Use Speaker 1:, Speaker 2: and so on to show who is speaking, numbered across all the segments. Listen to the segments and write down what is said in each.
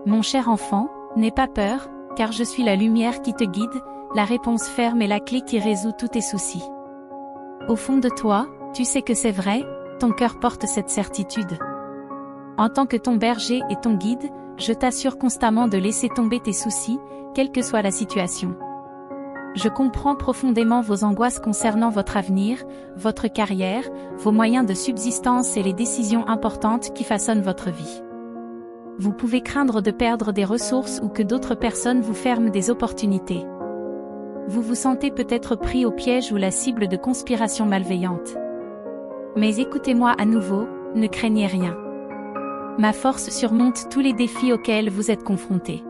Speaker 1: Mon cher enfant, n'aie pas peur, car je suis la lumière qui te guide, la réponse ferme et la clé qui résout tous tes soucis. Au fond de toi, tu sais que c'est vrai, ton cœur porte cette certitude. En tant que ton berger et ton guide, je t'assure constamment de laisser tomber tes soucis, quelle que soit la situation. Je comprends profondément vos angoisses concernant votre avenir, votre carrière, vos moyens de subsistance et les décisions importantes qui façonnent votre vie. Vous pouvez craindre de perdre des ressources ou que d'autres personnes vous ferment des opportunités. Vous vous sentez peut-être pris au piège ou la cible de conspirations malveillantes. Mais écoutez-moi à nouveau, ne craignez rien. Ma force surmonte tous les défis auxquels vous êtes confrontés.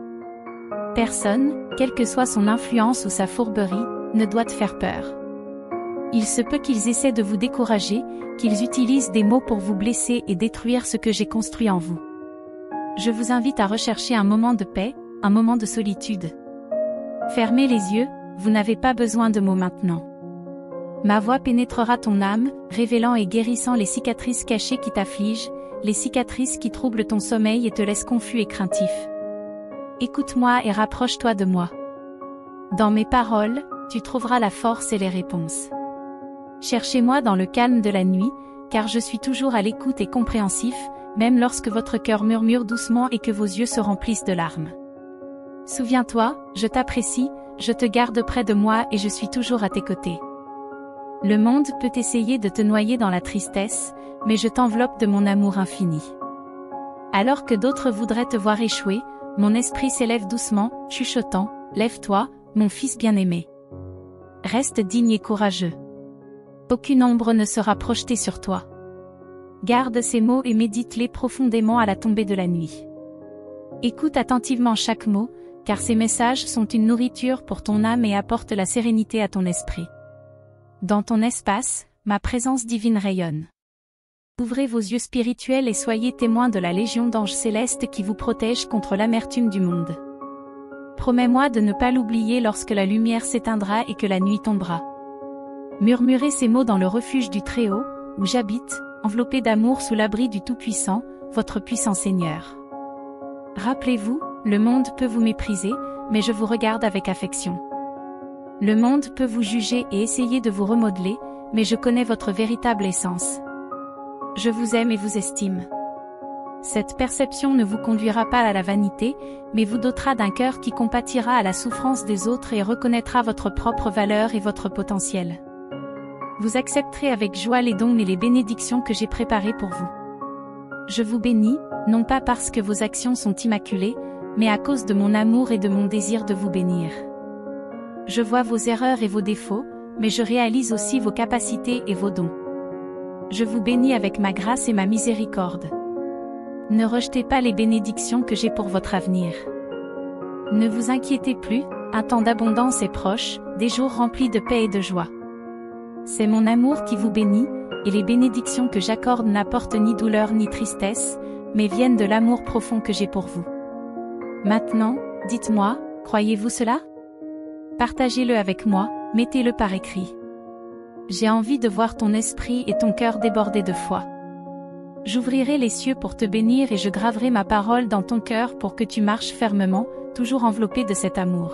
Speaker 1: Personne, quelle que soit son influence ou sa fourberie, ne doit te faire peur. Il se peut qu'ils essaient de vous décourager, qu'ils utilisent des mots pour vous blesser et détruire ce que j'ai construit en vous. Je vous invite à rechercher un moment de paix, un moment de solitude. Fermez les yeux, vous n'avez pas besoin de mots maintenant. Ma voix pénétrera ton âme, révélant et guérissant les cicatrices cachées qui t'affligent, les cicatrices qui troublent ton sommeil et te laissent confus et craintif. Écoute-moi et rapproche-toi de moi. Dans mes paroles, tu trouveras la force et les réponses. Cherchez-moi dans le calme de la nuit, car je suis toujours à l'écoute et compréhensif, même lorsque votre cœur murmure doucement et que vos yeux se remplissent de larmes. Souviens-toi, je t'apprécie, je te garde près de moi et je suis toujours à tes côtés. Le monde peut essayer de te noyer dans la tristesse, mais je t'enveloppe de mon amour infini. Alors que d'autres voudraient te voir échouer, mon esprit s'élève doucement, chuchotant, « Lève-toi, mon fils bien-aimé. Reste digne et courageux. Aucune ombre ne sera projetée sur toi. » Garde ces mots et médite-les profondément à la tombée de la nuit. Écoute attentivement chaque mot, car ces messages sont une nourriture pour ton âme et apportent la sérénité à ton esprit. Dans ton espace, ma présence divine rayonne. Ouvrez vos yeux spirituels et soyez témoins de la légion d'anges célestes qui vous protègent contre l'amertume du monde. Promets-moi de ne pas l'oublier lorsque la lumière s'éteindra et que la nuit tombera. Murmurez ces mots dans le refuge du Très-Haut, où j'habite, enveloppé d'amour sous l'abri du Tout-Puissant, votre puissant Seigneur. Rappelez-vous, le monde peut vous mépriser, mais je vous regarde avec affection. Le monde peut vous juger et essayer de vous remodeler, mais je connais votre véritable essence. Je vous aime et vous estime. Cette perception ne vous conduira pas à la vanité, mais vous dotera d'un cœur qui compatira à la souffrance des autres et reconnaîtra votre propre valeur et votre potentiel. Vous accepterez avec joie les dons et les bénédictions que j'ai préparés pour vous. Je vous bénis, non pas parce que vos actions sont immaculées, mais à cause de mon amour et de mon désir de vous bénir. Je vois vos erreurs et vos défauts, mais je réalise aussi vos capacités et vos dons. Je vous bénis avec ma grâce et ma miséricorde. Ne rejetez pas les bénédictions que j'ai pour votre avenir. Ne vous inquiétez plus, un temps d'abondance est proche, des jours remplis de paix et de joie. C'est mon amour qui vous bénit, et les bénédictions que j'accorde n'apportent ni douleur ni tristesse, mais viennent de l'amour profond que j'ai pour vous. Maintenant, dites-moi, croyez-vous cela? Partagez-le avec moi, mettez-le par écrit. J'ai envie de voir ton esprit et ton cœur déborder de foi. J'ouvrirai les cieux pour te bénir et je graverai ma parole dans ton cœur pour que tu marches fermement, toujours enveloppé de cet amour.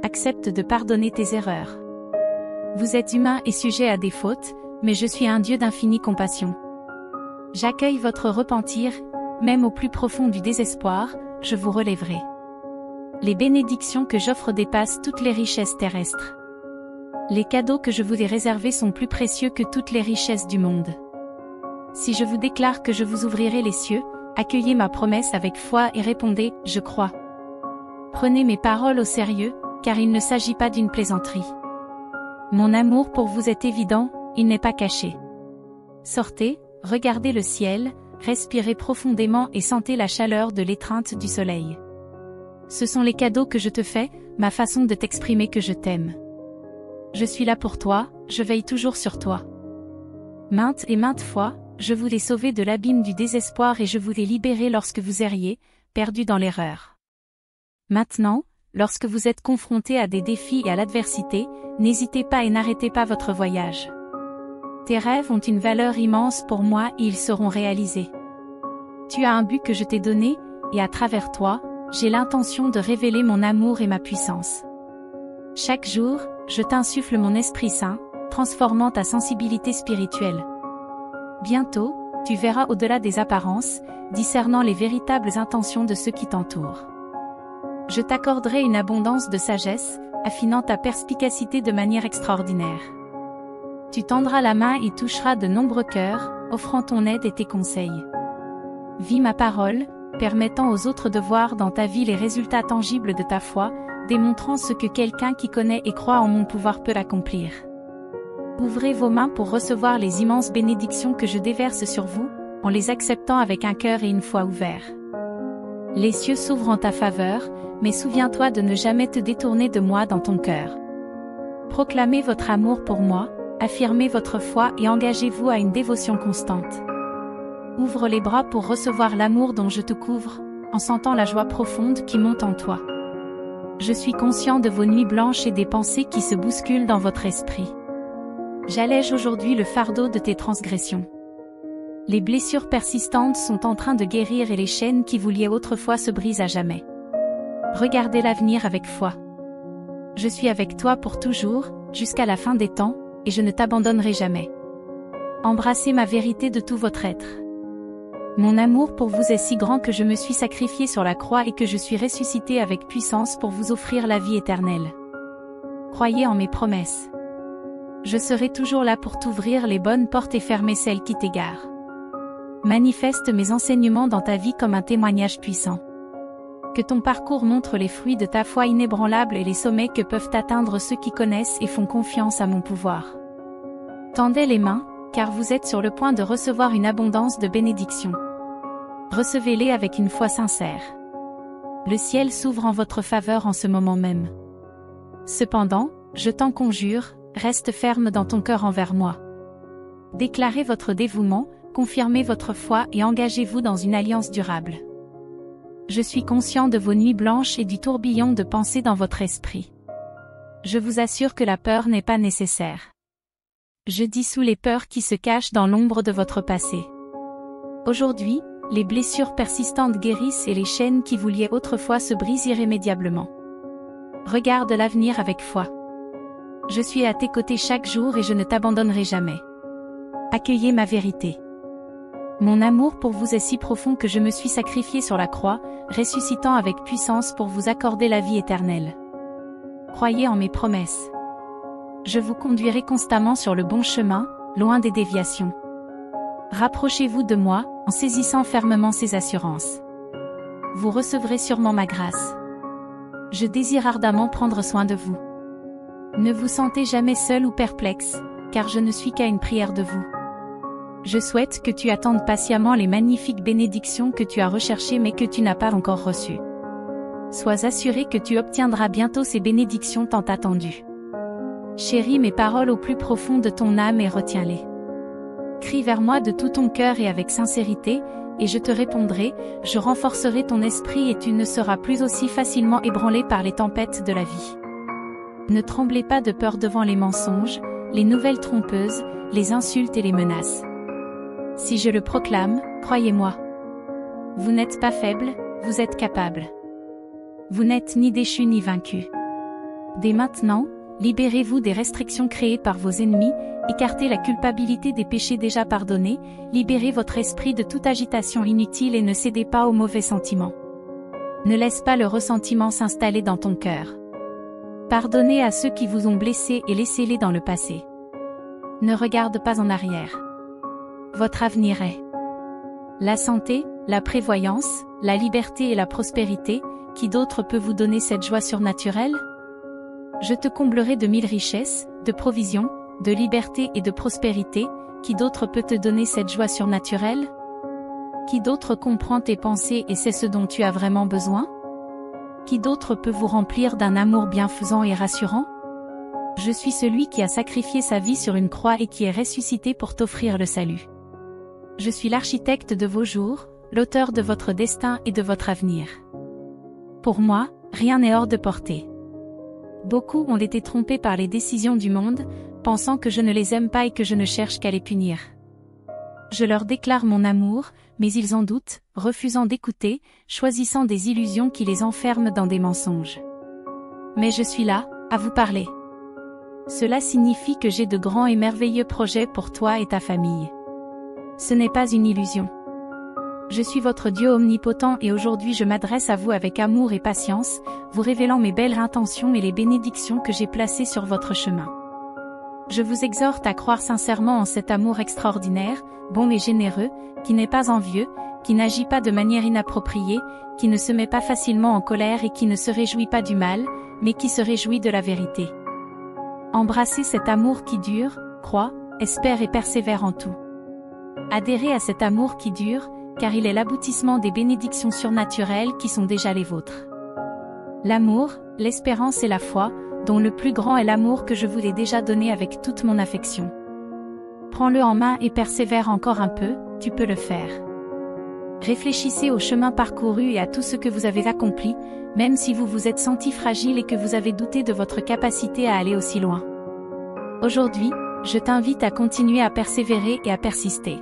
Speaker 1: Accepte de pardonner tes erreurs. Vous êtes humain et sujet à des fautes, mais je suis un Dieu d'infinie compassion. J'accueille votre repentir, même au plus profond du désespoir, je vous relèverai. Les bénédictions que j'offre dépassent toutes les richesses terrestres. Les cadeaux que je vous ai réservés sont plus précieux que toutes les richesses du monde. Si je vous déclare que je vous ouvrirai les cieux, accueillez ma promesse avec foi et répondez « Je crois ». Prenez mes paroles au sérieux, car il ne s'agit pas d'une plaisanterie. Mon amour pour vous est évident, il n'est pas caché. Sortez, regardez le ciel, respirez profondément et sentez la chaleur de l'étreinte du soleil. Ce sont les cadeaux que je te fais, ma façon de t'exprimer que je t'aime. Je suis là pour toi, je veille toujours sur toi. Maintes et maintes fois, je vous ai sauvé de l'abîme du désespoir et je vous ai libéré lorsque vous erriez, perdu dans l'erreur. Maintenant, lorsque vous êtes confronté à des défis et à l'adversité, n'hésitez pas et n'arrêtez pas votre voyage. Tes rêves ont une valeur immense pour moi et ils seront réalisés. Tu as un but que je t'ai donné, et à travers toi, j'ai l'intention de révéler mon amour et ma puissance. Chaque jour, je t'insuffle mon Esprit Saint, transformant ta sensibilité spirituelle. Bientôt, tu verras au-delà des apparences, discernant les véritables intentions de ceux qui t'entourent. Je t'accorderai une abondance de sagesse, affinant ta perspicacité de manière extraordinaire. Tu tendras la main et toucheras de nombreux cœurs, offrant ton aide et tes conseils. Vis ma parole, permettant aux autres de voir dans ta vie les résultats tangibles de ta foi, démontrant ce que quelqu'un qui connaît et croit en mon pouvoir peut accomplir. Ouvrez vos mains pour recevoir les immenses bénédictions que je déverse sur vous, en les acceptant avec un cœur et une foi ouverts. Les cieux s'ouvrent en ta faveur, mais souviens-toi de ne jamais te détourner de moi dans ton cœur. Proclamez votre amour pour moi, affirmez votre foi et engagez-vous à une dévotion constante. Ouvre les bras pour recevoir l'amour dont je te couvre, en sentant la joie profonde qui monte en toi. Je suis conscient de vos nuits blanches et des pensées qui se bousculent dans votre esprit. J'allège aujourd'hui le fardeau de tes transgressions. Les blessures persistantes sont en train de guérir et les chaînes qui vous liaient autrefois se brisent à jamais. Regardez l'avenir avec foi. Je suis avec toi pour toujours, jusqu'à la fin des temps, et je ne t'abandonnerai jamais. Embrassez ma vérité de tout votre être. Mon amour pour vous est si grand que je me suis sacrifié sur la croix et que je suis ressuscité avec puissance pour vous offrir la vie éternelle. Croyez en mes promesses. Je serai toujours là pour t'ouvrir les bonnes portes et fermer celles qui t'égarent. Manifeste mes enseignements dans ta vie comme un témoignage puissant. Que ton parcours montre les fruits de ta foi inébranlable et les sommets que peuvent atteindre ceux qui connaissent et font confiance à mon pouvoir. Tendez les mains, car vous êtes sur le point de recevoir une abondance de bénédictions. Recevez-les avec une foi sincère. Le ciel s'ouvre en votre faveur en ce moment même. Cependant, je t'en conjure, reste ferme dans ton cœur envers moi. Déclarez votre dévouement, confirmez votre foi et engagez-vous dans une alliance durable. Je suis conscient de vos nuits blanches et du tourbillon de pensées dans votre esprit. Je vous assure que la peur n'est pas nécessaire. Je dissous les peurs qui se cachent dans l'ombre de votre passé. Aujourd'hui, les blessures persistantes guérissent et les chaînes qui vous liaient autrefois se brisent irrémédiablement. Regarde l'avenir avec foi. Je suis à tes côtés chaque jour et je ne t'abandonnerai jamais. Accueillez ma vérité. Mon amour pour vous est si profond que je me suis sacrifié sur la croix, ressuscitant avec puissance pour vous accorder la vie éternelle. Croyez en mes promesses. Je vous conduirai constamment sur le bon chemin, loin des déviations. Rapprochez-vous de moi, en saisissant fermement ces assurances. Vous recevrez sûrement ma grâce. Je désire ardemment prendre soin de vous. Ne vous sentez jamais seul ou perplexe, car je ne suis qu'à une prière de vous. Je souhaite que tu attendes patiemment les magnifiques bénédictions que tu as recherchées mais que tu n'as pas encore reçues. Sois assuré que tu obtiendras bientôt ces bénédictions tant attendues. Chéris mes paroles au plus profond de ton âme et retiens-les. Crie vers moi de tout ton cœur et avec sincérité, et je te répondrai, je renforcerai ton esprit et tu ne seras plus aussi facilement ébranlé par les tempêtes de la vie. Ne tremblez pas de peur devant les mensonges, les nouvelles trompeuses, les insultes et les menaces. Si je le proclame, croyez-moi. Vous n'êtes pas faible, vous êtes capable. Vous n'êtes ni déchu ni vaincu. Dès maintenant, libérez-vous des restrictions créées par vos ennemis, écartez la culpabilité des péchés déjà pardonnés, libérez votre esprit de toute agitation inutile et ne cédez pas aux mauvais sentiments. Ne laisse pas le ressentiment s'installer dans ton cœur. Pardonnez à ceux qui vous ont blessé et laissez-les dans le passé. Ne regarde pas en arrière. Votre avenir est la santé, la prévoyance, la liberté et la prospérité. Qui d'autre peut vous donner cette joie surnaturelle? Je te comblerai de 1000 richesses, de provisions, de liberté et de prospérité. Qui d'autre peut te donner cette joie surnaturelle? Qui d'autre comprend tes pensées et sait ce dont tu as vraiment besoin? Qui d'autre peut vous remplir d'un amour bienfaisant et rassurant? Je suis celui qui a sacrifié sa vie sur une croix et qui est ressuscité pour t'offrir le salut. Je suis l'architecte de vos jours, l'auteur de votre destin et de votre avenir. Pour moi, rien n'est hors de portée. Beaucoup ont été trompés par les décisions du monde, pensant que je ne les aime pas et que je ne cherche qu'à les punir. Je leur déclare mon amour, mais ils en doutent, refusant d'écouter, choisissant des illusions qui les enferment dans des mensonges. Mais je suis là, à vous parler. Cela signifie que j'ai de grands et merveilleux projets pour toi et ta famille. Ce n'est pas une illusion. Je suis votre Dieu omnipotent et aujourd'hui je m'adresse à vous avec amour et patience, vous révélant mes belles intentions et les bénédictions que j'ai placées sur votre chemin. Je vous exhorte à croire sincèrement en cet amour extraordinaire, bon et généreux, qui n'est pas envieux, qui n'agit pas de manière inappropriée, qui ne se met pas facilement en colère et qui ne se réjouit pas du mal, mais qui se réjouit de la vérité. Embrassez cet amour qui dure, croit, espère et persévère en tout. Adhérez à cet amour qui dure, car il est l'aboutissement des bénédictions surnaturelles qui sont déjà les vôtres. L'amour, l'espérance et la foi, dont le plus grand est l'amour que je vous ai déjà donné avec toute mon affection. Prends-le en main et persévère encore un peu, tu peux le faire. Réfléchissez au chemin parcouru et à tout ce que vous avez accompli, même si vous vous êtes senti fragile et que vous avez douté de votre capacité à aller aussi loin. Aujourd'hui, je t'invite à continuer à persévérer et à persister.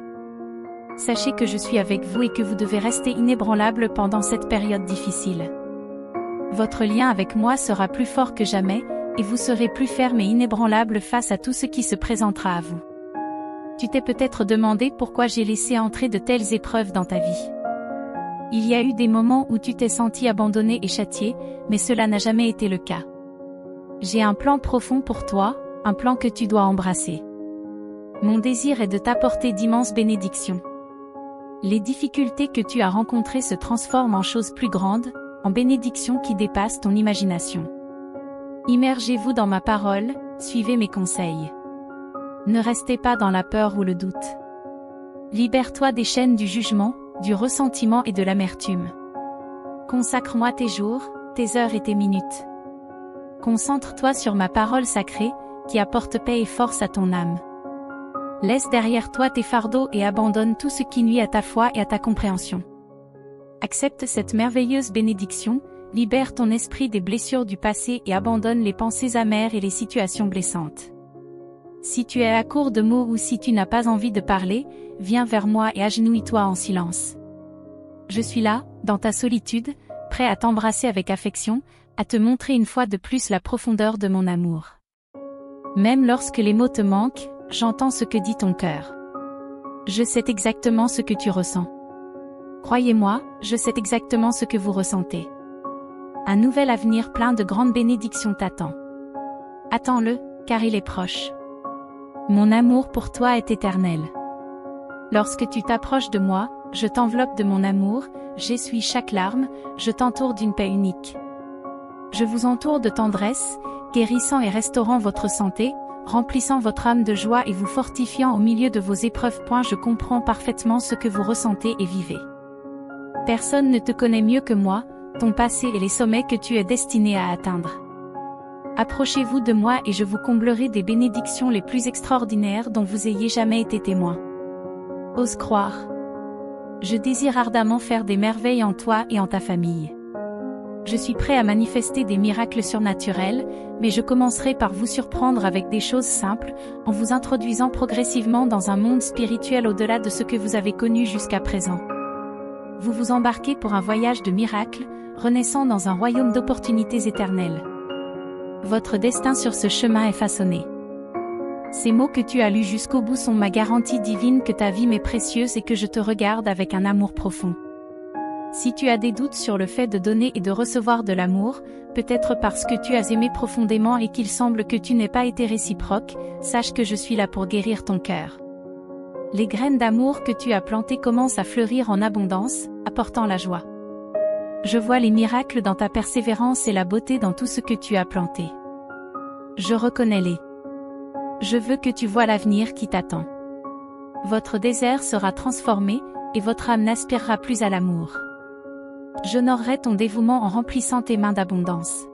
Speaker 1: Sachez que je suis avec vous et que vous devez rester inébranlable pendant cette période difficile. Votre lien avec moi sera plus fort que jamais, et vous serez plus ferme et inébranlable face à tout ce qui se présentera à vous. Tu t'es peut-être demandé pourquoi j'ai laissé entrer de telles épreuves dans ta vie. Il y a eu des moments où tu t'es senti abandonné et châtié, mais cela n'a jamais été le cas. J'ai un plan profond pour toi, un plan que tu dois embrasser. Mon désir est de t'apporter d'immenses bénédictions. Les difficultés que tu as rencontrées se transforment en choses plus grandes, en bénédictions qui dépassent ton imagination. Immergez-vous dans ma parole, suivez mes conseils. Ne restez pas dans la peur ou le doute. Libère-toi des chaînes du jugement, du ressentiment et de l'amertume. Consacre-moi tes jours, tes heures et tes minutes. Concentre-toi sur ma parole sacrée, qui apporte paix et force à ton âme. Laisse derrière toi tes fardeaux et abandonne tout ce qui nuit à ta foi et à ta compréhension. Accepte cette merveilleuse bénédiction, libère ton esprit des blessures du passé et abandonne les pensées amères et les situations blessantes. Si tu es à court de mots ou si tu n'as pas envie de parler, viens vers moi et agenouille-toi en silence. Je suis là, dans ta solitude, prêt à t'embrasser avec affection, à te montrer une fois de plus la profondeur de mon amour. Même lorsque les mots te manquent, j'entends ce que dit ton cœur. Je sais exactement ce que tu ressens. Croyez-moi, je sais exactement ce que vous ressentez. Un nouvel avenir plein de grandes bénédictions t'attend. Attends-le, car il est proche. Mon amour pour toi est éternel. Lorsque tu t'approches de moi, je t'enveloppe de mon amour, j'essuie chaque larme, je t'entoure d'une paix unique. Je vous entoure de tendresse, guérissant et restaurant votre santé, remplissant votre âme de joie et vous fortifiant au milieu de vos épreuves. Je comprends parfaitement ce que vous ressentez et vivez. Personne ne te connaît mieux que moi, ton passé et les sommets que tu es destiné à atteindre. Approchez-vous de moi et je vous comblerai des bénédictions les plus extraordinaires dont vous ayez jamais été témoin. Ose croire. Je désire ardemment faire des merveilles en toi et en ta famille. Je suis prêt à manifester des miracles surnaturels, mais je commencerai par vous surprendre avec des choses simples, en vous introduisant progressivement dans un monde spirituel au-delà de ce que vous avez connu jusqu'à présent. Vous vous embarquez pour un voyage de miracles, renaissant dans un royaume d'opportunités éternelles. Votre destin sur ce chemin est façonné. Ces mots que tu as lus jusqu'au bout sont ma garantie divine que ta vie m'est précieuse et que je te regarde avec un amour profond. Si tu as des doutes sur le fait de donner et de recevoir de l'amour, peut-être parce que tu as aimé profondément et qu'il semble que tu n'aies pas été réciproque, sache que je suis là pour guérir ton cœur. Les graines d'amour que tu as plantées commencent à fleurir en abondance, apportant la joie. Je vois les miracles dans ta persévérance et la beauté dans tout ce que tu as planté. Je reconnais-les. Je veux que tu vois l'avenir qui t'attend. Votre désert sera transformé, et votre âme n'aspirera plus à l'amour. J'honorerai ton dévouement en remplissant tes mains d'abondance.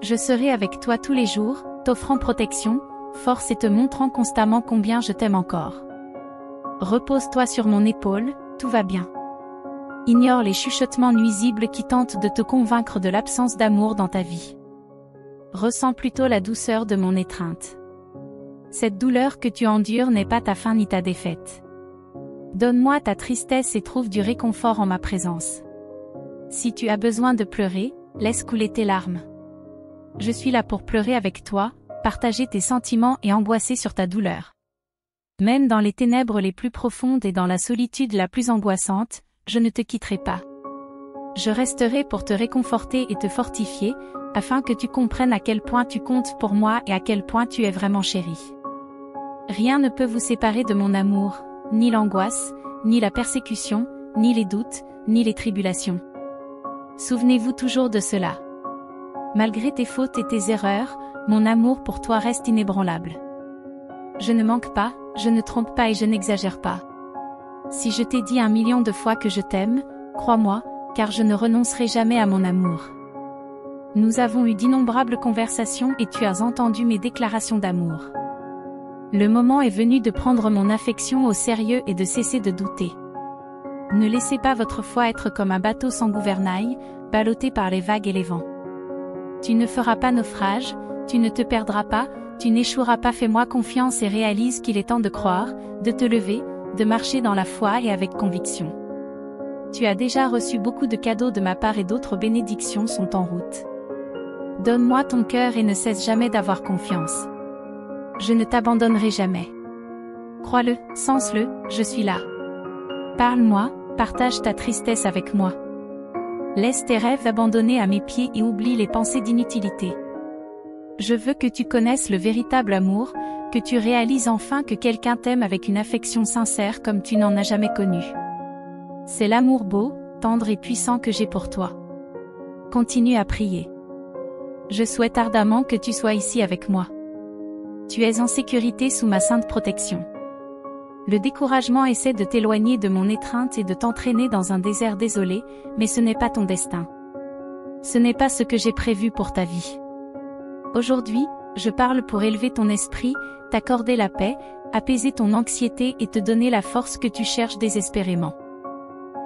Speaker 1: Je serai avec toi tous les jours, t'offrant protection, force et te montrant constamment combien je t'aime encore. Repose-toi sur mon épaule, tout va bien. Ignore les chuchotements nuisibles qui tentent de te convaincre de l'absence d'amour dans ta vie. Ressens plutôt la douceur de mon étreinte. Cette douleur que tu endures n'est pas ta fin ni ta défaite. Donne-moi ta tristesse et trouve du réconfort en ma présence. Si tu as besoin de pleurer, laisse couler tes larmes. Je suis là pour pleurer avec toi, partager tes sentiments et angoisser sur ta douleur. Même dans les ténèbres les plus profondes et dans la solitude la plus angoissante, je ne te quitterai pas. Je resterai pour te réconforter et te fortifier, afin que tu comprennes à quel point tu comptes pour moi et à quel point tu es vraiment chéri. Rien ne peut vous séparer de mon amour, ni l'angoisse, ni la persécution, ni les doutes, ni les tribulations. Souvenez-vous toujours de cela. Malgré tes fautes et tes erreurs, mon amour pour toi reste inébranlable. Je ne manque pas, je ne trompe pas et je n'exagère pas. Si je t'ai dit 1 million de fois que je t'aime, crois-moi, car je ne renoncerai jamais à mon amour. Nous avons eu d'innombrables conversations et tu as entendu mes déclarations d'amour. Le moment est venu de prendre mon affection au sérieux et de cesser de douter. Ne laissez pas votre foi être comme un bateau sans gouvernail, ballotté par les vagues et les vents. Tu ne feras pas naufrage, tu ne te perdras pas, tu n'échoueras pas. Fais-moi confiance et réalise qu'il est temps de croire, de te lever, de marcher dans la foi et avec conviction. Tu as déjà reçu beaucoup de cadeaux de ma part et d'autres bénédictions sont en route. Donne-moi ton cœur et ne cesse jamais d'avoir confiance. Je ne t'abandonnerai jamais. Crois-le, sens-le, je suis là. Parle-moi, partage ta tristesse avec moi. Laisse tes rêves abandonnés à mes pieds et oublie les pensées d'inutilité. Je veux que tu connaisses le véritable amour, que tu réalises enfin que quelqu'un t'aime avec une affection sincère comme tu n'en as jamais connu. C'est l'amour beau, tendre et puissant que j'ai pour toi. Continue à prier. Je souhaite ardemment que tu sois ici avec moi. Tu es en sécurité sous ma sainte protection. Le découragement essaie de t'éloigner de mon étreinte et de t'entraîner dans un désert désolé, mais ce n'est pas ton destin. Ce n'est pas ce que j'ai prévu pour ta vie. Aujourd'hui, je parle pour élever ton esprit, t'accorder la paix, apaiser ton anxiété et te donner la force que tu cherches désespérément.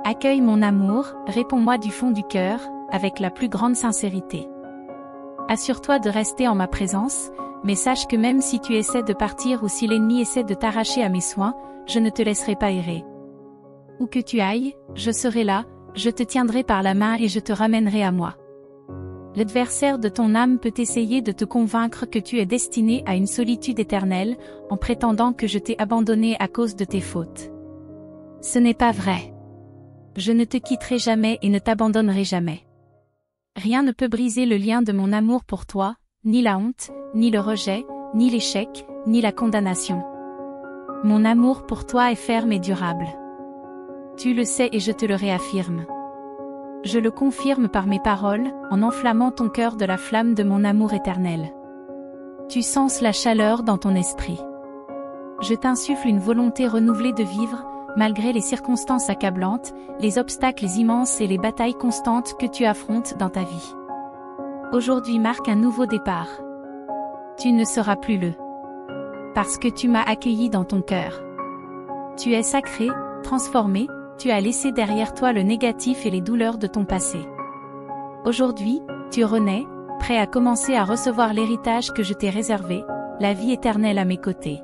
Speaker 1: Accueille mon amour, réponds-moi du fond du cœur, avec la plus grande sincérité. Assure-toi de rester en ma présence, mais sache que même si tu essaies de partir ou si l'ennemi essaie de t'arracher à mes soins, je ne te laisserai pas errer. Où que tu ailles, je serai là, je te tiendrai par la main et je te ramènerai à moi. L'adversaire de ton âme peut essayer de te convaincre que tu es destiné à une solitude éternelle, en prétendant que je t'ai abandonné à cause de tes fautes. Ce n'est pas vrai. Je ne te quitterai jamais et ne t'abandonnerai jamais. Rien ne peut briser le lien de mon amour pour toi, ni la honte, ni le rejet, ni l'échec, ni la condamnation. Mon amour pour toi est ferme et durable. Tu le sais et je te le réaffirme. Je le confirme par mes paroles, en enflammant ton cœur de la flamme de mon amour éternel. Tu sens la chaleur dans ton esprit. Je t'insuffle une volonté renouvelée de vivre, malgré les circonstances accablantes, les obstacles immenses et les batailles constantes que tu affrontes dans ta vie. Aujourd'hui marque un nouveau départ. Tu ne seras plus le. Parce que tu m'as accueilli dans ton cœur. Tu es sacré, transformé, tu as laissé derrière toi le négatif et les douleurs de ton passé. Aujourd'hui, tu renais, prêt à commencer à recevoir l'héritage que je t'ai réservé, la vie éternelle à mes côtés.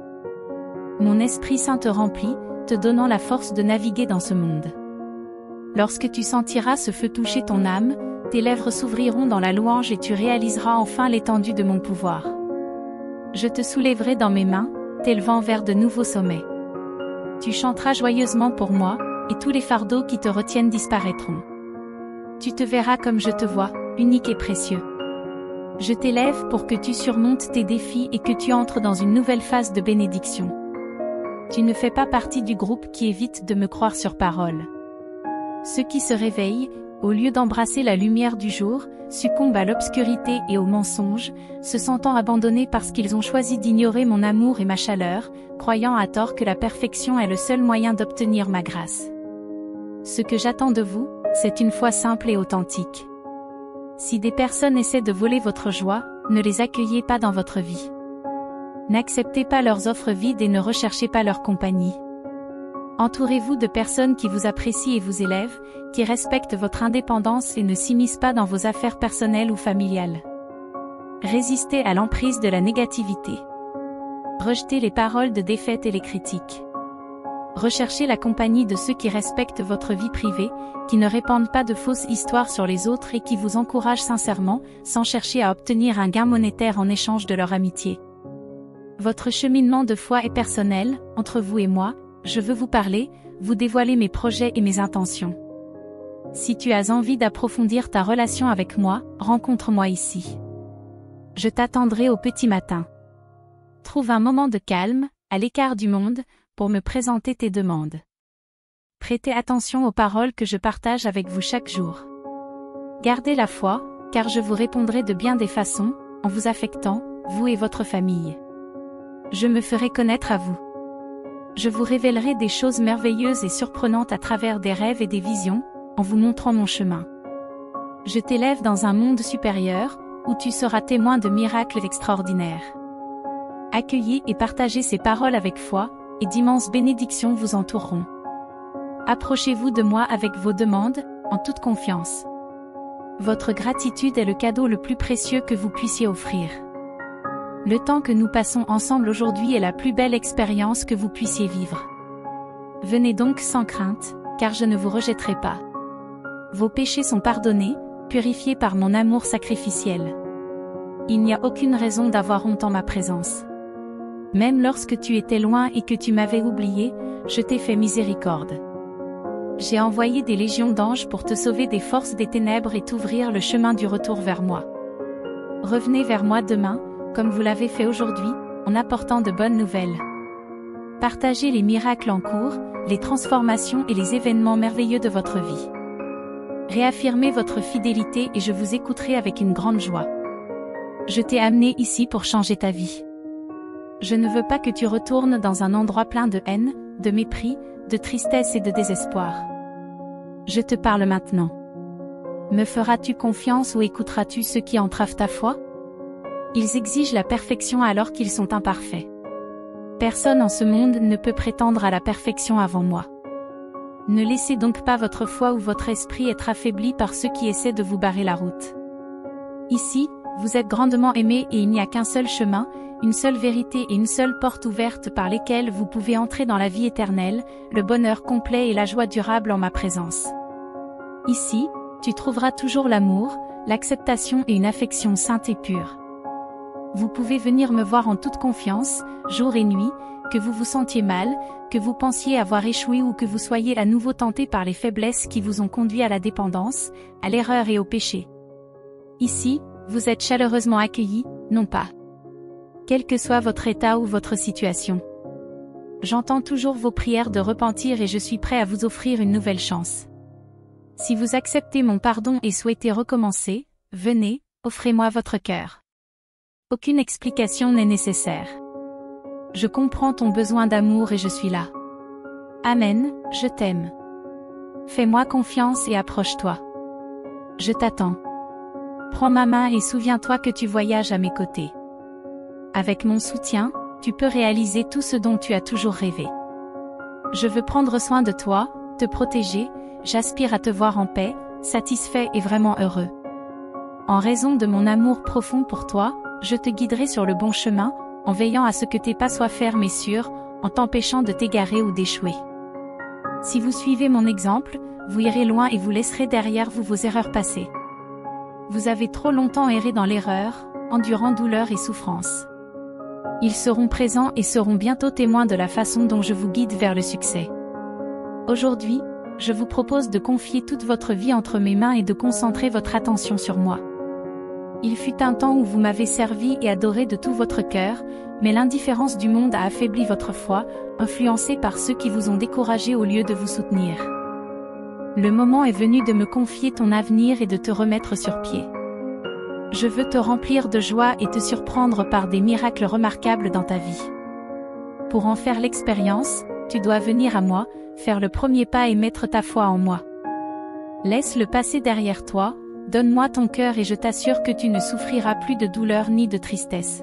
Speaker 1: Mon Esprit Saint te remplit, te donnant la force de naviguer dans ce monde. Lorsque tu sentiras ce feu toucher ton âme, tes lèvres s'ouvriront dans la louange et tu réaliseras enfin l'étendue de mon pouvoir. Je te soulèverai dans mes mains, t'élevant vers de nouveaux sommets. Tu chanteras joyeusement pour moi, et tous les fardeaux qui te retiennent disparaîtront. Tu te verras comme je te vois, unique et précieux. Je t'élève pour que tu surmontes tes défis et que tu entres dans une nouvelle phase de bénédiction. Tu ne fais pas partie du groupe qui évite de me croire sur parole. Ceux qui se réveillent, au lieu d'embrasser la lumière du jour, succombent à l'obscurité et au mensonge, se sentant abandonnés parce qu'ils ont choisi d'ignorer mon amour et ma chaleur, croyant à tort que la perfection est le seul moyen d'obtenir ma grâce. Ce que j'attends de vous, c'est une foi simple et authentique. Si des personnes essaient de voler votre joie, ne les accueillez pas dans votre vie. N'acceptez pas leurs offres vides et ne recherchez pas leur compagnie. Entourez-vous de personnes qui vous apprécient et vous élèvent, qui respectent votre indépendance et ne s'immiscent pas dans vos affaires personnelles ou familiales. Résistez à l'emprise de la négativité. Rejetez les paroles de défaite et les critiques. Recherchez la compagnie de ceux qui respectent votre vie privée, qui ne répandent pas de fausses histoires sur les autres et qui vous encouragent sincèrement, sans chercher à obtenir un gain monétaire en échange de leur amitié. Votre cheminement de foi est personnel, entre vous et moi, je veux vous parler, vous dévoiler mes projets et mes intentions. Si tu as envie d'approfondir ta relation avec moi, rencontre-moi ici. Je t'attendrai au petit matin. Trouve un moment de calme, à l'écart du monde, pour me présenter tes demandes. Prêtez attention aux paroles que je partage avec vous chaque jour. Gardez la foi, car je vous répondrai de bien des façons, en vous affectant, vous et votre famille. Je me ferai connaître à vous. Je vous révélerai des choses merveilleuses et surprenantes à travers des rêves et des visions, en vous montrant mon chemin. Je t'élève dans un monde supérieur, où tu seras témoin de miracles extraordinaires. Accueillez et partagez ces paroles avec foi, et d'immenses bénédictions vous entoureront. Approchez-vous de moi avec vos demandes, en toute confiance. Votre gratitude est le cadeau le plus précieux que vous puissiez offrir. Le temps que nous passons ensemble aujourd'hui est la plus belle expérience que vous puissiez vivre. Venez donc sans crainte, car je ne vous rejetterai pas. Vos péchés sont pardonnés, purifiés par mon amour sacrificiel. Il n'y a aucune raison d'avoir honte en ma présence. Même lorsque tu étais loin et que tu m'avais oublié, je t'ai fait miséricorde. J'ai envoyé des légions d'anges pour te sauver des forces des ténèbres et t'ouvrir le chemin du retour vers moi. Revenez vers moi demain, comme vous l'avez fait aujourd'hui, en apportant de bonnes nouvelles. Partagez les miracles en cours, les transformations et les événements merveilleux de votre vie. Réaffirmez votre fidélité et je vous écouterai avec une grande joie. Je t'ai amené ici pour changer ta vie. Je ne veux pas que tu retournes dans un endroit plein de haine, de mépris, de tristesse et de désespoir. Je te parle maintenant. Me feras-tu confiance ou écouteras-tu ceux qui entravent ta foi? Ils exigent la perfection alors qu'ils sont imparfaits. Personne en ce monde ne peut prétendre à la perfection avant moi. Ne laissez donc pas votre foi ou votre esprit être affaibli par ceux qui essaient de vous barrer la route. Ici, vous êtes grandement aimés et il n'y a qu'un seul chemin, une seule vérité et une seule porte ouverte par lesquelles vous pouvez entrer dans la vie éternelle, le bonheur complet et la joie durable en ma présence. Ici, tu trouveras toujours l'amour, l'acceptation et une affection sainte et pure. Vous pouvez venir me voir en toute confiance, jour et nuit, que vous vous sentiez mal, que vous pensiez avoir échoué ou que vous soyez à nouveau tenté par les faiblesses qui vous ont conduit à la dépendance, à l'erreur et au péché. Ici, vous êtes chaleureusement accueillis, non pas. Quel que soit votre état ou votre situation. J'entends toujours vos prières de repentir et je suis prêt à vous offrir une nouvelle chance. Si vous acceptez mon pardon et souhaitez recommencer, venez, offrez-moi votre cœur. Aucune explication n'est nécessaire. Je comprends ton besoin d'amour et je suis là. Amen, je t'aime. Fais-moi confiance et approche-toi. Je t'attends. Prends ma main et souviens-toi que tu voyages à mes côtés. Avec mon soutien, tu peux réaliser tout ce dont tu as toujours rêvé. Je veux prendre soin de toi, te protéger, j'aspire à te voir en paix, satisfait et vraiment heureux. En raison de mon amour profond pour toi, je te guiderai sur le bon chemin, en veillant à ce que tes pas soient fermes et sûrs, en t'empêchant de t'égarer ou d'échouer. Si vous suivez mon exemple, vous irez loin et vous laisserez derrière vous vos erreurs passées. Vous avez trop longtemps erré dans l'erreur, endurant douleur et souffrance. Ils seront présents et seront bientôt témoins de la façon dont je vous guide vers le succès. Aujourd'hui, je vous propose de confier toute votre vie entre mes mains et de concentrer votre attention sur moi. Il fut un temps où vous m'avez servi et adoré de tout votre cœur, mais l'indifférence du monde a affaibli votre foi, influencée par ceux qui vous ont découragé au lieu de vous soutenir. Le moment est venu de me confier ton avenir et de te remettre sur pied. Je veux te remplir de joie et te surprendre par des miracles remarquables dans ta vie. Pour en faire l'expérience, tu dois venir à moi, faire le premier pas et mettre ta foi en moi. Laisse le passé derrière toi, donne-moi ton cœur et je t'assure que tu ne souffriras plus de douleur ni de tristesse.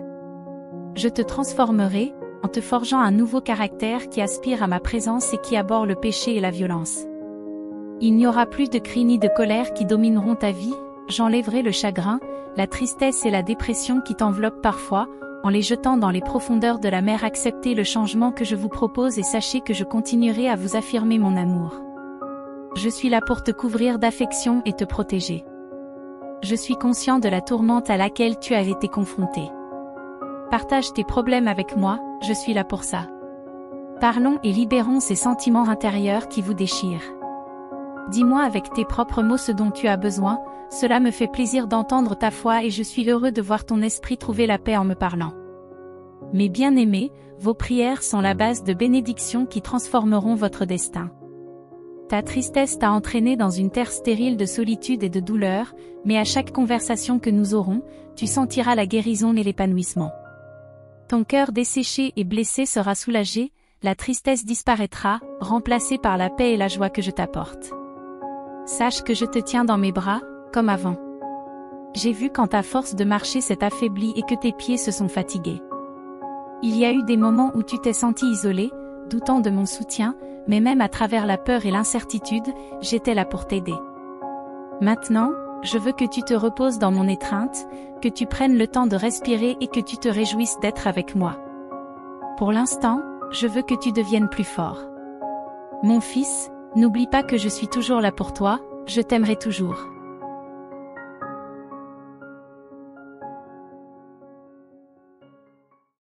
Speaker 1: Je te transformerai, en te forgeant un nouveau caractère qui aspire à ma présence et qui abhorre le péché et la violence. Il n'y aura plus de cris ni de colère qui domineront ta vie, j'enlèverai le chagrin, la tristesse et la dépression qui t'enveloppent parfois, en les jetant dans les profondeurs de la mer. Acceptez le changement que je vous propose et sachez que je continuerai à vous affirmer mon amour. Je suis là pour te couvrir d'affection et te protéger. Je suis conscient de la tourmente à laquelle tu as été confronté. Partage tes problèmes avec moi, je suis là pour ça. Parlons et libérons ces sentiments intérieurs qui vous déchirent. Dis-moi avec tes propres mots ce dont tu as besoin, cela me fait plaisir d'entendre ta foi et je suis heureux de voir ton esprit trouver la paix en me parlant. Mes bien-aimés, vos prières sont la base de bénédictions qui transformeront votre destin. Ta tristesse t'a entraîné dans une terre stérile de solitude et de douleur, mais à chaque conversation que nous aurons, tu sentiras la guérison et l'épanouissement. Ton cœur desséché et blessé sera soulagé, la tristesse disparaîtra, remplacée par la paix et la joie que je t'apporte. Sache que je te tiens dans mes bras, comme avant. J'ai vu quand ta force de marcher s'est affaiblie et que tes pieds se sont fatigués. Il y a eu des moments où tu t'es senti isolé, doutant de mon soutien, mais même à travers la peur et l'incertitude, j'étais là pour t'aider. Maintenant, je veux que tu te reposes dans mon étreinte, que tu prennes le temps de respirer et que tu te réjouisses d'être avec moi. Pour l'instant, je veux que tu deviennes plus fort. Mon fils, n'oublie pas que je suis toujours là pour toi, je t'aimerai toujours.